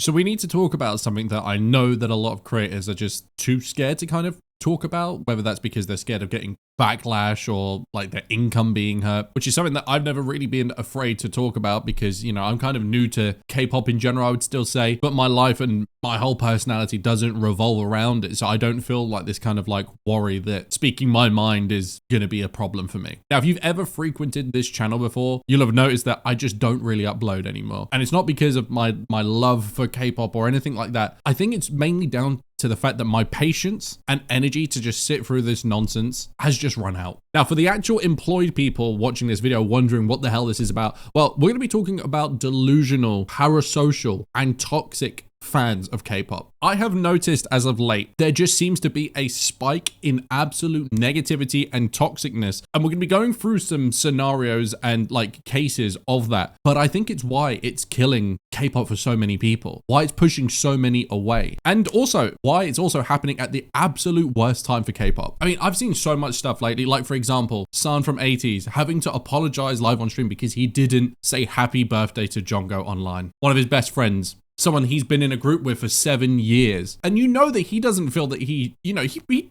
So we need to talk about something that I know that a lot of creators are just too scared to kind of talk about, whether that's because they're scared of getting backlash or like their income being hurt, which is something that I've never really been afraid to talk about because, you know, I'm kind of new to K-pop in general, I would still say, but my life and my whole personality doesn't revolve around it. So I don't feel like this kind of like worry that speaking my mind is going to be a problem for me. Now, if you've ever frequented this channel before, you'll have noticed that I just don't really upload anymore. And it's not because of my love for K-pop or anything like that. I think it's mainly down to the fact that my patience and energy to just sit through this nonsense has just run out. Now, for the actual employed people watching this video wondering what the hell this is about, well, we're going to be talking about delusional, parasocial, and toxic fans of K-pop. I have noticed as of late, there just seems to be a spike in absolute negativity and toxicness. And we're going to be going through some scenarios and like cases of that. But I think it's why it's killing K-pop for so many people, why it's pushing so many away. And also why it's also happening at the absolute worst time for K-pop. I mean, I've seen so much stuff lately, like for example, San from 80s having to apologize live on stream because he didn't say happy birthday to Jungkook online. One of his best friends, someone he's been in a group with for 7 years. And you know that he doesn't feel that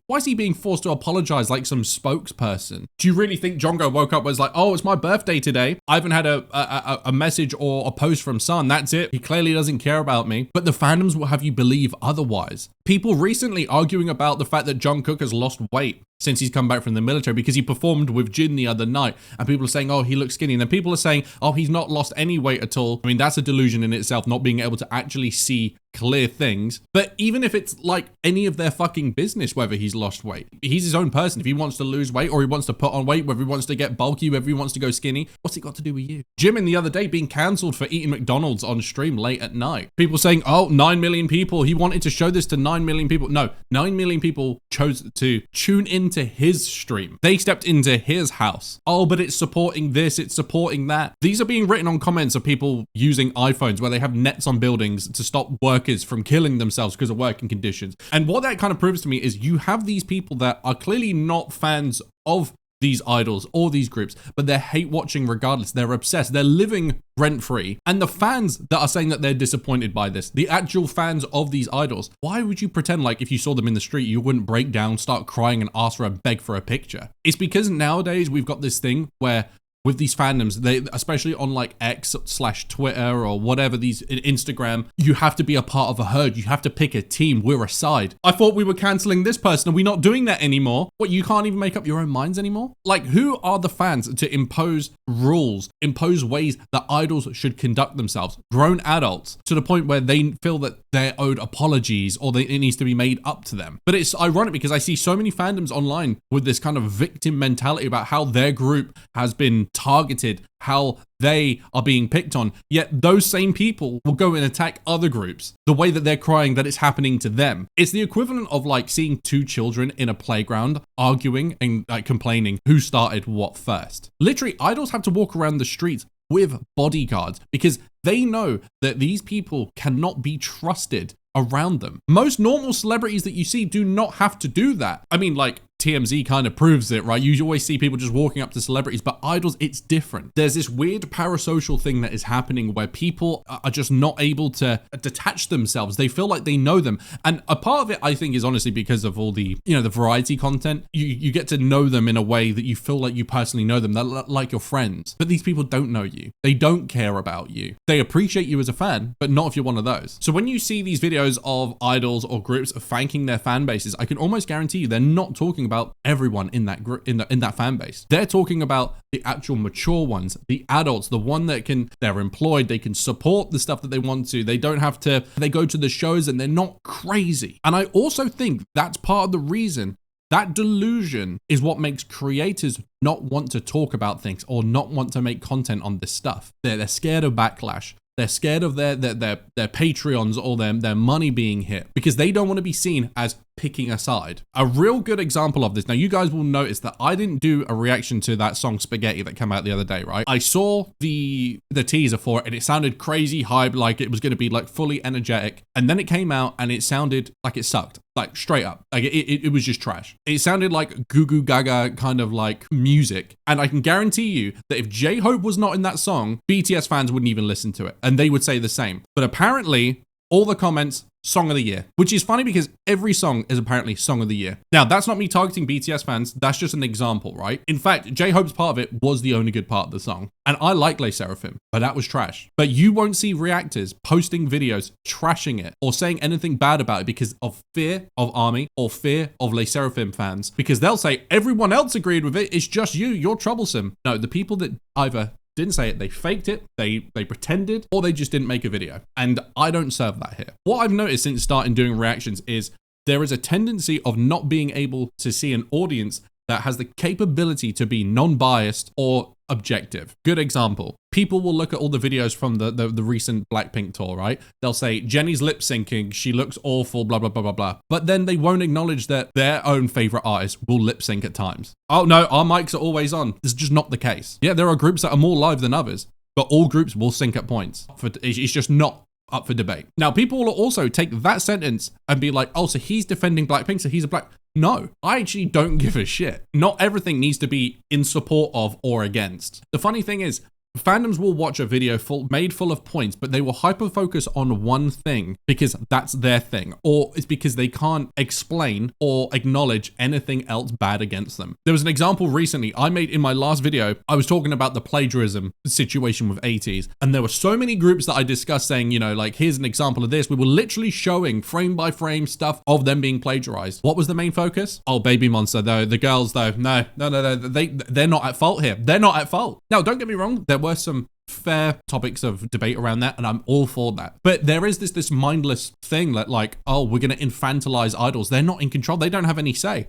why is he being forced to apologize like some spokesperson? Do you really think Jungkook woke up and was like, oh, it's my birthday today. I haven't had a message or a post from Sun. That's it. He clearly doesn't care about me. But the fandoms will have you believe otherwise. People recently arguing about the fact that Jungkook has lost weight since he's come back from the military because he performed with Jin the other night and people are saying, oh, he looks skinny. And then people are saying, oh, he's not lost any weight at all. I mean, that's a delusion in itself, not being able to actually see clear things. But even if it's like any of their fucking business, whether he's lost weight, he's his own person. If he wants to lose weight or he wants to put on weight, whether he wants to get bulky, whether he wants to go skinny, what's it got to do with you? Jimin the other day being cancelled for eating McDonald's on stream late at night. People saying, oh, 9 million people. He wanted to show this to 9 million people. No, 9 million people chose to tune into his stream. They stepped into his house. Oh, but it's supporting this, it's supporting that. These are being written on comments of people using iPhones where they have nets on buildings to stop workers from killing themselves because of working conditions. And what that kind of proves to me is you have these people that are clearly not fans of these idols or these groups, but they're hate watching regardless. They're obsessed. They're living rent free. And the fans that are saying that they're disappointed by this, the actual fans of these idols, why would you pretend like if you saw them in the street, you wouldn't break down, start crying and ask for beg for a picture? It's because nowadays we've got this thing where with these fandoms, they, especially on like X/Twitter or whatever, these Instagram, you have to be a part of a herd. You have to pick a team. We're a side. I thought we were canceling this person. Are we not doing that anymore? What, you can't even make up your own minds anymore? Like, who are the fans to impose rules, impose ways that idols should conduct themselves? Grown adults, to the point where they feel that they're owed apologies or it needs to be made up to them. But it's ironic because I see so many fandoms online with this kind of victim mentality about how their group has been targeted, how they are being picked on, yet those same people will go and attack other groups the way that they're crying that it's happening to them. It's the equivalent of like seeing two children in a playground arguing and like complaining who started what first. Literally, idols have to walk around the streets with bodyguards because they know that these people cannot be trusted around them. Most normal celebrities that you see do not have to do that. I mean, like, TMZ kind of proves it, right? You always see people just walking up to celebrities, but idols, it's different. There's this weird parasocial thing that is happening where people are just not able to detach themselves. They feel like they know them. And a part of it, I think, is honestly because of all the, the variety content. You get to know them in a way that you feel like you personally know them. They're like your friends. But these people don't know you. They don't care about you. They appreciate you as a fan, but not if you're one of those. So when you see these videos of idols or groups thanking their fan bases, I can almost guarantee you they're not talking about everyone in that group, in that fan base. They're talking about the actual mature ones, the adults, the one that they're employed, they can support the stuff that they want to. They don't have to, they go to the shows and they're not crazy. And I also think that's part of the reason that delusion is what makes creators not want to talk about things or not want to make content on this stuff. They're scared of backlash. They're scared of their Patreons or their money being hit because they don't want to be seen as picking a side. A real good example of this. Now, you guys will notice that I didn't do a reaction to that song Spaghetti that came out the other day, right? I saw the teaser for it and it sounded crazy hype, like it was going to be like fully energetic. And then it came out and it sounded like it sucked. Like straight up, like it was just trash. It sounded like goo goo gaga kind of like music. And I can guarantee you that if J-Hope was not in that song, BTS fans wouldn't even listen to it. And they would say the same. But apparently, All the comments, song of the year, which is funny because every song is apparently song of the year. Now, that's not me targeting BTS fans. That's just an example, right? In fact, J-Hope's part of it was the only good part of the song. And I like Les Seraphim, but that was trash. But you won't see reactors posting videos trashing it or saying anything bad about it because of fear of ARMY or fear of Les Seraphim fans, because they'll say everyone else agreed with it. It's just you're troublesome. No, the people that either didn't say it, they faked it, they pretended, or they just didn't make a video. And I don't serve that here. What I've noticed since starting doing reactions is there is a tendency of not being able to see an audience that has the capability to be non-biased or objective. Good example. People will look at all the videos from the recent Blackpink tour, right? They'll say, Jennie's lip syncing, she looks awful, blah, blah, blah, blah, blah. But then they won't acknowledge that their own favorite artist will lip sync at times. Oh no, our mics are always on. This is just not the case. Yeah, there are groups that are more live than others, but all groups will sync at points. It's just not up for debate. Now, people will also take that sentence and be like, oh, so he's defending Blackpink, so he's a black. No, I actually don't give a shit. Not everything needs to be in support of or against. The funny thing is, fandoms will watch a video made full of points, but they will hyper-focus on one thing because that's their thing, or it's because they can't explain or acknowledge anything else bad against them. There was an example recently I made in my last video. I was talking about the plagiarism situation with 80s, and there were so many groups that I discussed saying, you know, like, here's an example of this. We were literally showing frame by frame stuff of them being plagiarized. What was the main focus? Oh, Baby Monster, though. The girls, though. No. They're not at fault here. They're not at fault. Now, don't get me wrong. There were some fair topics of debate around that, and I'm all for that. But there is this mindless thing that, like, oh, we're going to infantilize idols. They're not in control. They don't have any say.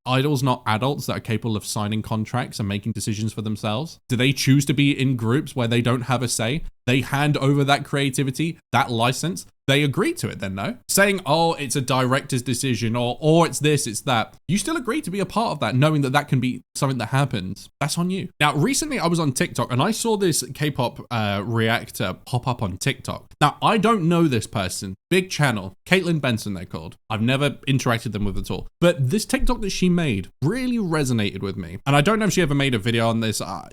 Idols not adults that are capable of signing contracts and making decisions for themselves? Do they choose to be in groups where they don't have a say? They hand over that creativity, that license. They agree to it then, no? Saying, oh, it's a director's decision, or it's this, it's that. You still agree to be a part of that, knowing that that can be something that happens. That's on you. Now, recently I was on TikTok and I saw this K-pop reactor pop up on TikTok. Now, I don't know this person. Big channel. Caitlin Benson, they're called. I've never interacted them with at all. But this TikTok that she made really resonated with me. And I don't know if she ever made a video on this. I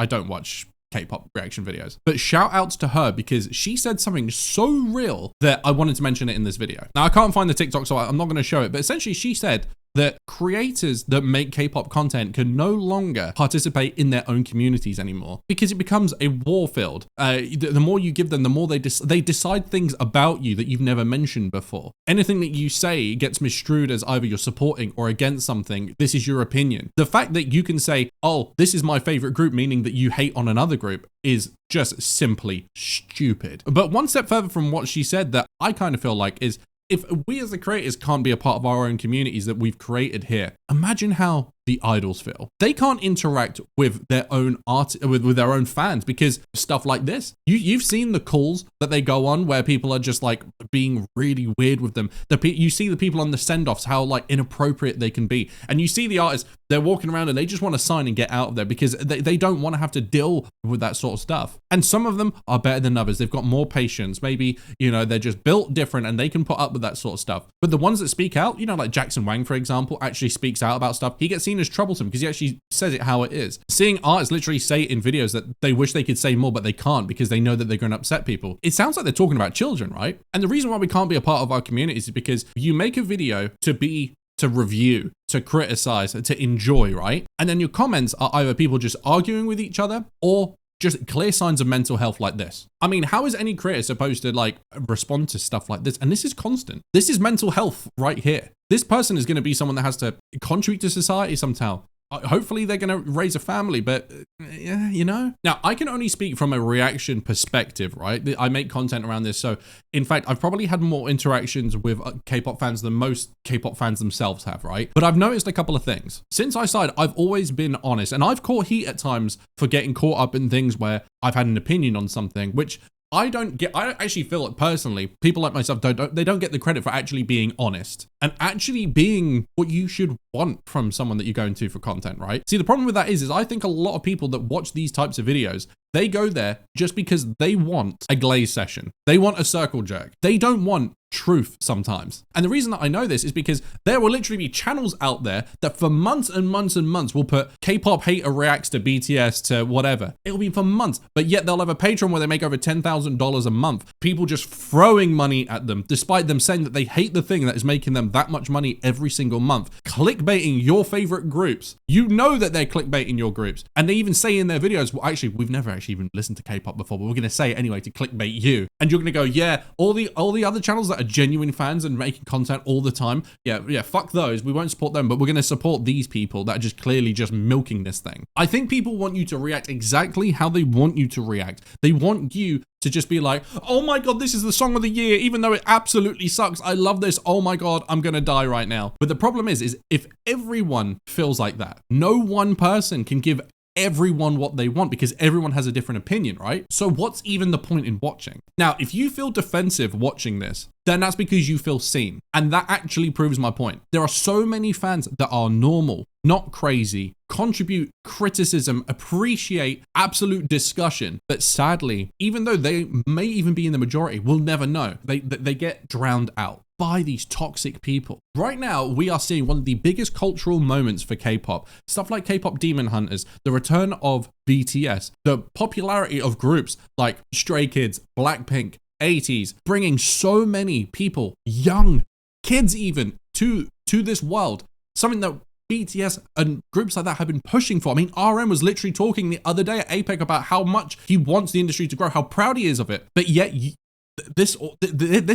don't watch K-pop reaction videos, but shout outs to her because she said something so real that I wanted to mention it in this video. Now, I can't find the TikTok, so I'm not going to show it, but essentially she said that creators that make K-pop content can no longer participate in their own communities anymore because it becomes a war field. The more you give them, the more they decide things about you that you've never mentioned before. Anything that you say gets misconstrued as either you're supporting or against something. This is your opinion. The fact that you can say, oh, this is my favorite group, meaning that you hate on another group, is just simply stupid. But one step further from what she said that I kind of feel like is, if we as the creators can't be a part of our own communities that we've created here, imagine how the idols feel. They can't interact with their own art, with their own fans because stuff like this. You've seen the calls that they go on where people are just like being really weird with them. You see the people on the send-offs, how like inappropriate they can be. And you see the artists, they're walking around and they just want to sign and get out of there because they don't want to have to deal with that sort of stuff. And some of them are better than others. They've got more patience. Maybe, they're just built different and they can put up with that sort of stuff. But the ones that speak out, like Jackson Wang, for example, actually speaks out about stuff. He gets seen as troublesome because he actually says it how it is. Seeing artists literally say in videos that they wish they could say more, but they can't because they know that they're going to upset people. It sounds like they're talking about children, right? And the reason why we can't be a part of our communities is because you make a video to review, to criticize, to enjoy, right? And then your comments are either people just arguing with each other or just clear signs of mental health like this. I mean, how is any creator supposed to respond to stuff like this? And this is constant. This is mental health right here. This person is going to be someone that has to contribute to society somehow. Hopefully they're going to raise a family, but Now, I can only speak from a reaction perspective, right? I make content around this. So in fact, I've probably had more interactions with K-pop fans than most K-pop fans themselves have, right? But I've noticed a couple of things. Since I started, I've always been honest, and I've caught heat at times for getting caught up in things where I've had an opinion on something, which I actually feel like personally, people like myself they don't get the credit for actually being honest and actually being what you should want from someone that you're going to for content, right? See, the problem with that is I think a lot of people that watch these types of videos, they go there just because they want a glaze session. They want a circle jerk. They don't want truth sometimes. And the reason that I know this is because there will literally be channels out there that for months and months and months will put K-pop hater reacts to BTS to whatever. It'll be for months, but yet they'll have a Patreon where they make over $10,000 a month. People just throwing money at them, despite them saying that they hate the thing that is making them that much money every single month. Clickbaiting your favorite groups. You know that they're clickbaiting your groups. And they even say in their videos, well, actually, we've never actually even listened to K-pop before, but we're going to say it anyway to clickbait you. And you're going to go, yeah, all the other channels that are genuine fans and making content all the time, yeah, fuck those. We won't support them, but we're going to support these people that are just clearly just milking this thing. I think people want you to react exactly how they want you to react. They want you to just be like, oh my God, this is the song of the year, even though it absolutely sucks. I love this. Oh my God, I'm going to die right now. But the problem is if everyone feels like that, no one person can give everyone what they want because everyone has a different opinion, right? So what's even the point in watching? Now, if you feel defensive watching this, then that's because you feel seen. And that actually proves my point. There are so many fans that are normal, not crazy, contribute criticism, appreciate absolute discussion. But sadly, even though they may even be in the majority, we'll never know. They get drowned out by these toxic people. Right now, we are seeing one of the biggest cultural moments for K-pop. Stuff like K-pop Demon Hunters, the return of BTS, the popularity of groups like Stray Kids, Blackpink, 80s, bringing so many people, young kids even, to this world. Something that BTS and groups like that have been pushing for. I mean, RM was literally talking the other day at APEC about how much he wants the industry to grow, how proud he is of it. But yet, this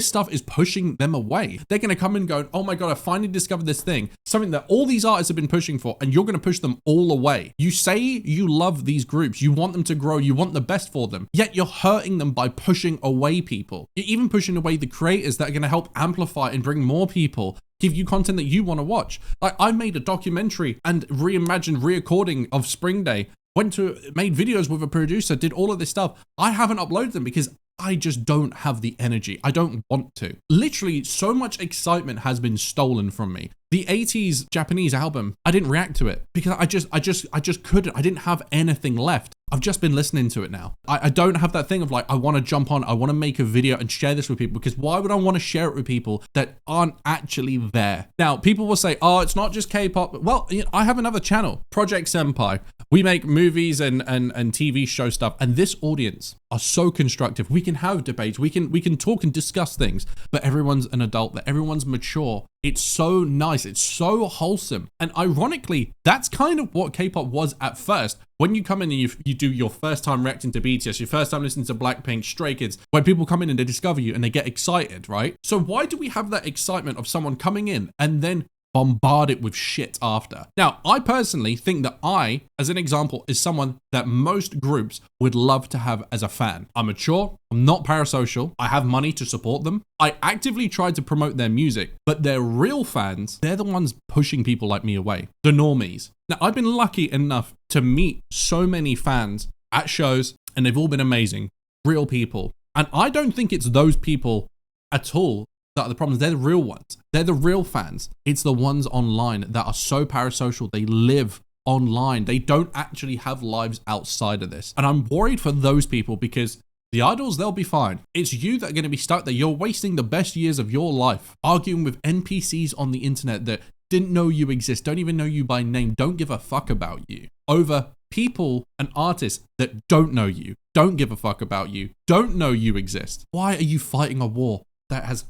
stuff is pushing them away. They're going to come and go, oh my God, I finally discovered this thing, something that all these artists have been pushing for, and you're going to push them all away. You say you love these groups, you want them to grow, you want the best for them, yet you're hurting them by pushing away people. You're even pushing away the creators that are going to help amplify and bring more people, give you content that you want to watch. Like, I made a documentary and reimagined re-recording of Spring Day, made videos with a producer, did all of this stuff. I haven't uploaded them because I just don't have the energy. I don't want to. Literally, so much excitement has been stolen from me. The 80s Japanese album, I didn't react to it because I just couldn't. I didn't have anything left. I've just been listening to it now. I don't have that thing of like, I want to jump on, I want to make a video and share this with people, because why would I want to share it with people that aren't actually there? Now, people will say, oh, it's not just K-pop. Well, I have another channel, Project Senpai. We make movies and TV show stuff, and this audience are so constructive. We can have debates, we can talk and discuss things, but everyone's an adult, that everyone's mature. It's so nice, it's so wholesome. And ironically, that's kind of what K-pop was at first. When you come in and you do your first time reacting to BTS, your first time listening to Blackpink, Stray Kids, when people come in and they discover you and they get excited, right? So why do we have that excitement of someone coming in and then bombard it with shit after? Now, I personally think that I, as an example, is someone that most groups would love to have as a fan. I'm mature, I'm not parasocial, I have money to support them. I actively try to promote their music, but their real fans, they're the ones pushing people like me away. The normies. Now, I've been lucky enough to meet so many fans at shows, and they've all been amazing, real people. And I don't think it's those people at all that are the problems. They're the real ones. They're the real fans. It's the ones online that are so parasocial. They live online. They don't actually have lives outside of this. And I'm worried for those people, because the idols, they'll be fine. It's you that are going to be stuck there. You're wasting the best years of your life arguing with NPCs on the internet that didn't know you exist, don't even know you by name, don't give a fuck about you, over people and artists that don't know you, don't give a fuck about you, don't know you exist. Why are you fighting a war that has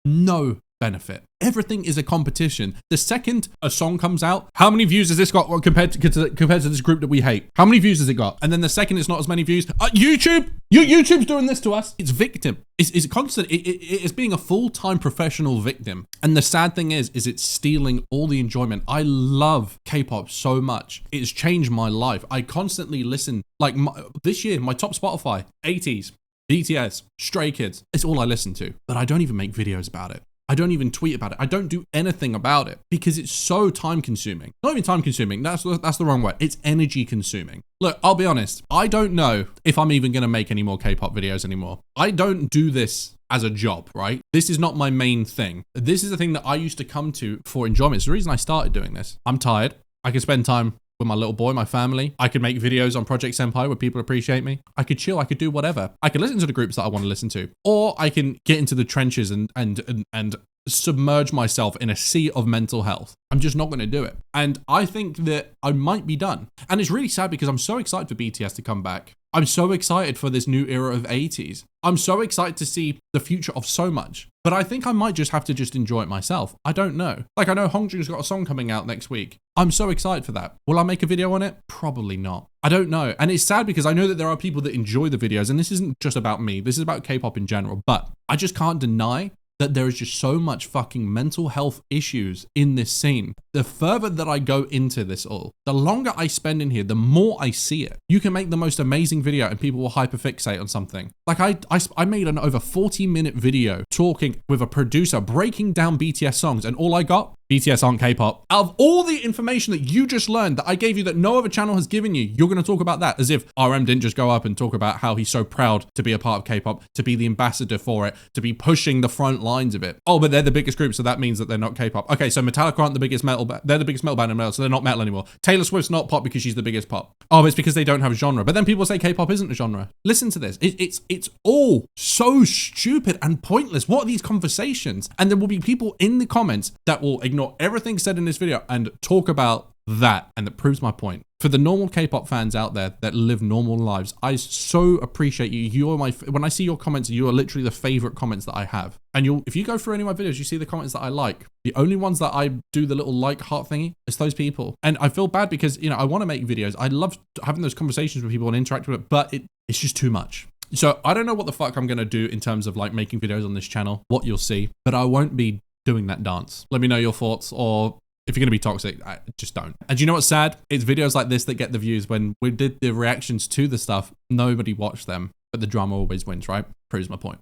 no benefit? Everything is a competition. The second a song comes out, how many views has this got compared to this group that we hate? How many views has it got? And then the second it's not as many views, YouTube's doing this to us. It's victim. It's constant. It's being a full-time professional victim. And the sad thing is it's stealing all the enjoyment. I love K-pop so much. It's changed my life. I constantly listen, like this year, my top Spotify, 80s, BTS, Stray Kids. It's all I listen to, but I don't even make videos about it. I don't even tweet about it. I don't do anything about it because it's so time consuming. Not even time consuming, that's the wrong word. It's energy consuming. Look, I'll be honest. I don't know if I'm even gonna make any more K-pop videos anymore. I don't do this as a job, right? This is not my main thing. This is the thing that I used to come to for enjoyment. It's the reason I started doing this. I'm tired. I can spend time with my little boy, my family. I could make videos on Project Senpai where people appreciate me. I could chill. I could do whatever. I could listen to the groups that I want to listen to, or I can get into the trenches and submerge myself in a sea of mental health. I'm just not going to do it. And I think that I might be done. And it's really sad because I'm so excited for BTS to come back. I'm so excited for this new era of 80s. I'm so excited to see the future of so much. But I think I might just have to just enjoy it myself. I don't know. Like, I know Hongjoong's got a song coming out next week. I'm so excited for that. Will I make a video on it? Probably not. I don't know. And it's sad because I know that there are people that enjoy the videos, and this isn't just about me. This is about K-pop in general. But I just can't deny that there is just so much fucking mental health issues in this scene. The further that I go into this all, the longer I spend in here, the more I see it. You can make the most amazing video and people will hyperfixate on something. Like I made an over 40-minute video talking with a producer, breaking down BTS songs, and all I got, BTS aren't K-pop. Out of all the information that you just learned that I gave you that no other channel has given you, you're going to talk about that as if RM didn't just go up and talk about how he's so proud to be a part of K-pop, to be the ambassador for it, to be pushing the front lines of it. Oh, but they're the biggest group, so that means that they're not K-pop. Okay, so Metallica aren't the biggest metal band. They're the biggest metal band in metal, so they're not metal anymore. Taylor Swift's not pop because she's the biggest pop. Oh, it's because they don't have a genre. But then people say K-pop isn't a genre. Listen to this. It's all so stupid and pointless. What are these conversations? And there will be people in the comments that will ignore everything said in this video and talk about that, and that proves my point. For the normal K-pop fans out there that live normal lives, I so appreciate you. You are when I see your comments, you are literally the favorite comments that I have. And if you go through any of my videos, you see the comments that I like. The only ones that I do the little like heart thingy is those people. And I feel bad because, you know, I want to make videos. I love having those conversations with people and interact with it, but it's just too much. So I don't know what the fuck I'm going to do in terms of like making videos on this channel, what you'll see, but I won't be doing that dance. Let me know your thoughts, or if you're going to be toxic, just don't. And you know what's sad? It's videos like this that get the views. When we did the reactions to the stuff, nobody watched them, but the drama always wins, right? Proves my point.